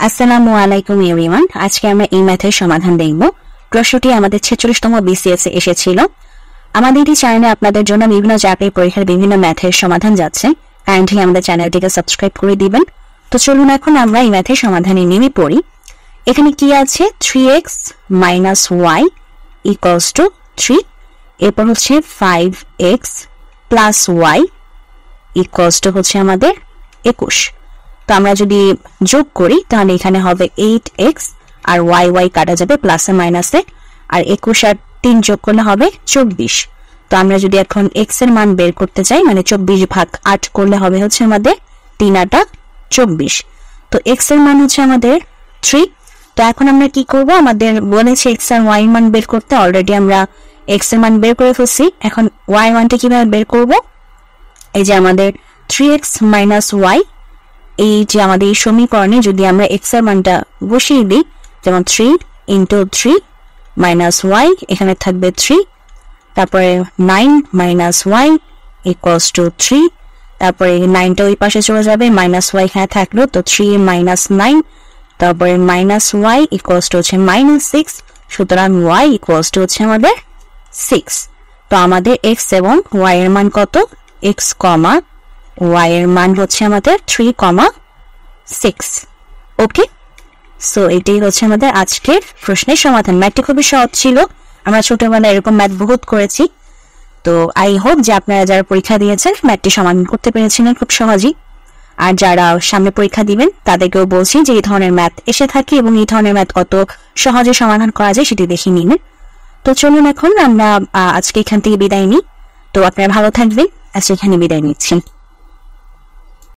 আসসালামু আলাইকুম এভরিওয়ান। আজকে আমরা এই ম্যাথের সমাধান দেখব। প্রশ্নটি আমাদের 46তম বিসিএস এ এসেছিল। আমাদের এই চ্যানেলে আপনাদের জন্য বিভিন্ন চাকরির পরীক্ষার বিভিন্ন ম্যাথের সমাধান যাচ্ছে। কাইন্ডলি আমাদের চ্যানেলটিকে সাবস্ক্রাইব করে দিবেন। তো চলুন এখন আমরা এই ম্যাথের সমাধানে নেমে পড়ি। এখানে কি আছে? 3x - y = 3। এরপর হচ্ছে 5x + y = হচ্ছে আমাদের 21। তো আমরা যদি যোগ করি তাহলে এখানে হবে 8x আর y কাটা যাবে প্লাসে মাইনাসে, আর 21 আর 3 যোগ করলে হবে 24। তো আমরা যদি এখন x এর মান বের করতে চাই, মানে 24 ভাগ 8 করলে হবে হচ্ছে আমাদের 3 8 24। তো x এর মান হচ্ছে আমাদের 3। তো এখন আমরা কি করব? আমাদের বলেছে x আর y এর মান বের করতে। অলরেডি আমরা x এর মান বের করে ফেলছি। এখন y এর মানটা কিভাবে বের করব? এই যে আমাদের 3x - y, এই যে আমাদের এই সমীকরণে যদি আমরা x এর মানটা বসিয়ে দিই, যেমন 3 × 3 - y, এখানে থাকবে 3, তারপরে 9 - y = 3, তারপরে 9টা ওই পাশে চলে যাবে, -y এখানে থাকলো, তো 3 - 9, তারপরে -y = হচ্ছে -6, সুতরাং y = হচ্ছে আমাদের 6। তো আমাদের x এবং y এর মান কত? x, y এর মান হচ্ছে আমাদের 3,6। ওকে, সো এটাই হচ্ছে আমাদের আজকের প্রশ্নের সমাধান। ম্যাথটি খুবই সহজ ছিল। আমরা ছোটবেলায় এরকম ম্যাথ বহুত করেছি। তো আই হোপ যে আপনারা যারা পরীক্ষা দিয়েছেন ম্যাথটি সমাধান করতে পেরেছিলেন খুব সহজেই। আর যারা সামনে পরীক্ষা দিবেন তাদেরকেও বলছি যে এই ধরনের ম্যাথ এসে থাকে এবং এই ধরনের ম্যাথ কত সহজে সমাধান করা যায় সেটি দেখে নিন। তো চলুন এখন আমরা আজকে এখান থেকে বিদায় নিই। তো আপনারা ভালো থাকবেন। আজকে এখানে বিদায় নিচ্ছি।